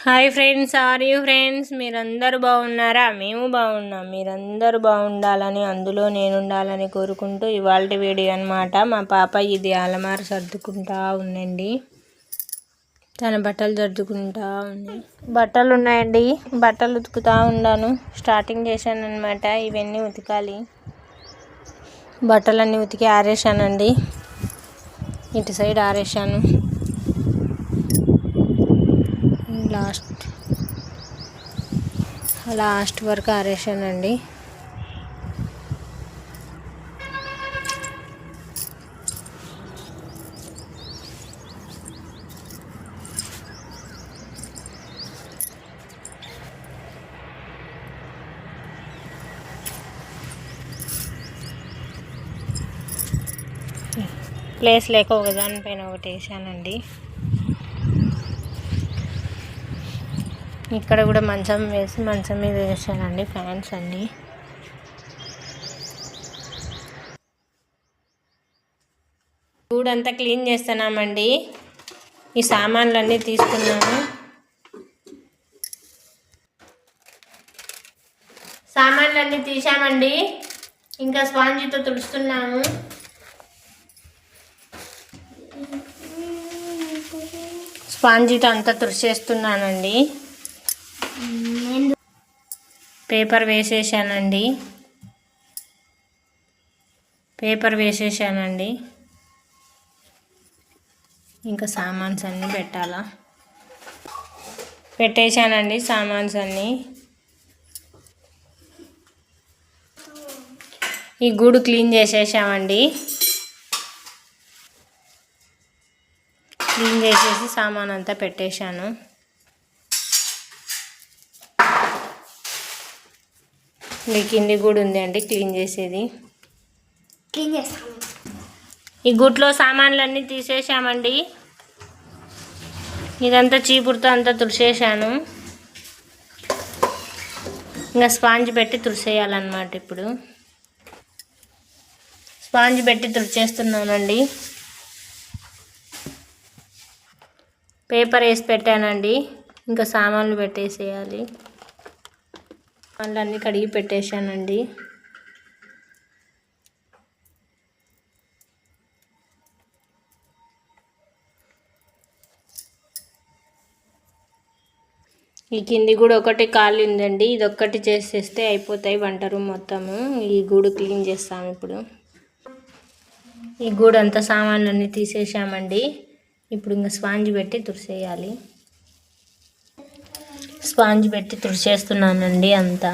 Hi friends, are you friends? మీరందరూ బాగున్నారా? మేము బాగున్నాం. మీరందరూ బాగుండాలని, అందులో నేను ఉండాలని కోరుకుంటూ ఇవాళ వీడియో అనమాట. మా పాప ఇది అలమార సర్దుకుంటా ఉందండి. తన బట్టలు సర్దుకుంటా ఉంది. బట్టలు ఉన్నాయండి, బట్టలు ఉతుకుతూ ఉన్నాను. స్టార్టింగ్ చేశాను అనమాట. ఇవన్నీ ఉతకాలి. బట్టలన్నీ ఉతికి ఆరేసానండి. ఇటు సైడ్ ఆరేసాను. లాస్ట్ వరకు ఆరేసానండి. ప్లేస్ లేక ఒక దానిపైన ఒకటి వేసానండి. ఇక్కడ కూడా మంచం వేసి మంచం మీద వేసానండి ఫ్యాన్స్ అన్నీ. గూడంతా క్లీన్ చేస్తున్నామండి. ఈ సామాన్లన్నీ తీసుకున్నాము. సామాన్లన్నీ తీసామండి. ఇంకా స్పాంజితో తుడుస్తున్నాము. స్పాంజితో అంతా తుడిచేస్తున్నానండి. పేపర్ వేసేసానండి. ఇంకా సామాన్స్ అన్నీ పెట్టేశానండి. సామాన్స్ అన్నీ ఈ గూడు క్లీన్ చేసేసామండి. క్లీన్ చేసేసి సామాన్ అంతా పెట్టేశాను. ఈ కింది గూడు ఉంది అండి క్లీన్ చేసేది. ఈ గుట్లో సామాన్లన్నీ తీసేసామండి. ఇదంతా చీపురుతో అంతా తుడిచేసాను. ఇంకా స్పాంజ్ పెట్టి తుడిచేయాలన్నమాట. ఇప్పుడు స్పాంజ్ పెట్టి తుడిచేస్తున్నానండి. పేపర్ వేసి పెట్టానండి. ఇంకా సామాన్లు పెట్టేసేయాలి. సామాన్లన్నీ కడిగి పెట్టేశానండి. ఈ కింది కూడా ఒకటి ఖాళీ ఉందండి. ఇది ఒక్కటి చేసేస్తే అయిపోతాయి వంట రూమ్ మొత్తము. ఈ గూడు క్లీన్ చేస్తాము ఇప్పుడు. ఈ గూడు అంతా సామాన్లన్నీ తీసేసామండి. ఇప్పుడు ఇంకా స్పాంజ్ పెట్టి తుడిచేయాలి. స్పాంజ్ పెట్టి తుడిచేస్తున్నానండి అంతా.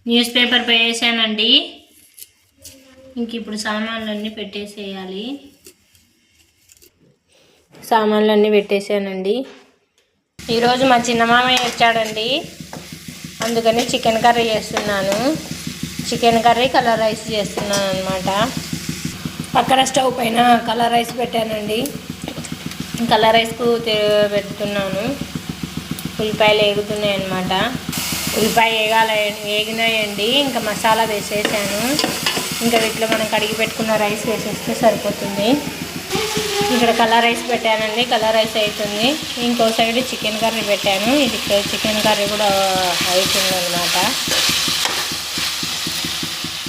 న్యూస్ పేపర్ వేసానండి. ఇంక ఇప్పుడు సామాన్లన్నీ పెట్టేసేయాలి. సామాన్లన్నీ పెట్టేసానండి. ఈరోజు మా చిన్న మామయ్య వచ్చాడండి. అందుకని చికెన్ కర్రీ చేస్తున్నాను. చికెన్ కర్రీ కలర్ రైస్ చేస్తున్నాను అనమాట. పక్కన స్టవ్ పైన కలర్ రైస్ పెట్టానండి. కలర్ రైస్కు పెడుతున్నాను. ఉల్లిపాయలు వేగుతున్నాయి అన్నమాట. ఉల్లిపాయ వేగినాయండి. ఇంకా మసాలా వేసేసాను. ఇంకా వీటిలో మనం కడిగి పెట్టుకున్న రైస్ వేసేస్తే సరిపోతుంది. ఇక్కడ కలర్ రైస్ పెట్టానండి. కలర్ రైస్ అవుతుంది. ఇంకో సైడ్ చికెన్ కర్రీ పెట్టాను. ఇది చికెన్ కర్రీ కూడా అవుతుంది అన్నమాట.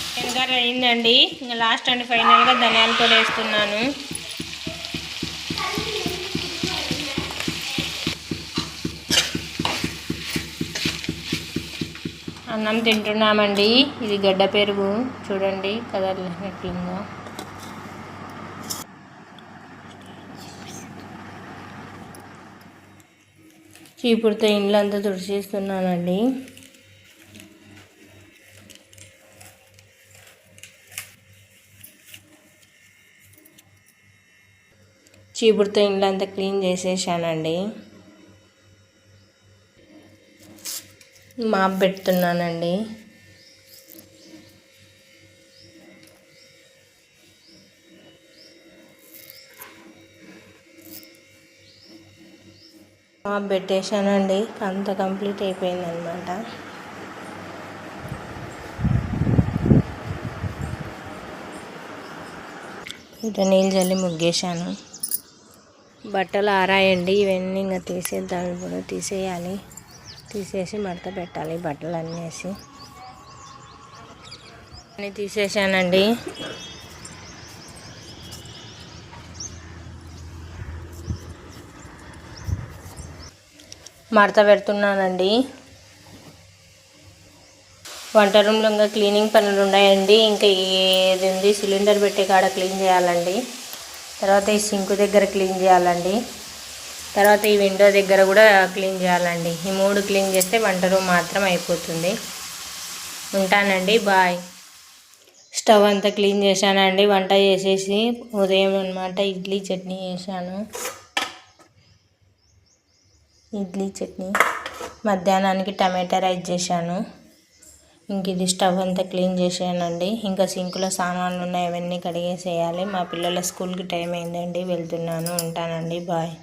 చికెన్ కర్రీ అయిందండి. ఇంకా లాస్ట్ అండ్ ఫైనల్గా ధనియాల పొడి వేస్తున్నాను. అన్నం తింటున్నామండి. ఇది గడ్డ పెరుగు చూడండి కలర్ ఎట్లుందో. చీపురుతో ఇండ్లంతా తుడిచేస్తున్నానండి. చీపురుతో ఇండ్లంతా క్లీన్ చేసేసానండి. మాప్ పెడుతున్నానండి. పెట్టేశానండి, అంత కంప్లీట్ అయిపోయింది అనమాట. ఇట నీళ్ళు చల్లి ముగ్గేశాను. బట్టలు ఆరాయండి, ఇవన్నీ ఇంకా తీసేద్దాం. ఇప్పుడు తీసేయాలి, తీసేసి మడత పెట్టాలి బట్టలు అన్నీ తీసేసానండి. మడత పెడుతున్నానండి. వంట రూమ్లో ఇంకా క్లీనింగ్ పనులు ఉన్నాయండి. ఇంకా ఏది ఉంది, సిలిండర్ పెట్టే కాడ క్లీన్ చేయాలండి. తర్వాత ఈ సింక్ దగ్గర క్లీన్ చేయాలండి. తర్వాత ఈ విండో దగ్గర కూడా క్లీన్ చేయాలండి. ఈ 3 క్లీన్ చేస్తే వంట రూమ్ మాత్రం అయిపోతుంది. ఉంటానండి, బాయ్. స్టవ్ అంతా క్లీన్ చేశానండి. వంట చేసేసి ఉదయం అనమాట ఇడ్లీ చట్నీ చేశాను. ఇడ్లీ చట్నీ, మధ్యాహ్నానికి టమాటా రైస్ చేశాను. ఇంక ఇది స్టవ్ అంతా క్లీన్ చేసానండి. ఇంకా సింక్లో సామాన్లు ఉన్నాయి, అవన్నీ కడిగేసేయాలి. మా పిల్లల స్కూల్కి టైం అయిందండి, వెళ్తున్నాను. ఉంటానండి, బాయ్.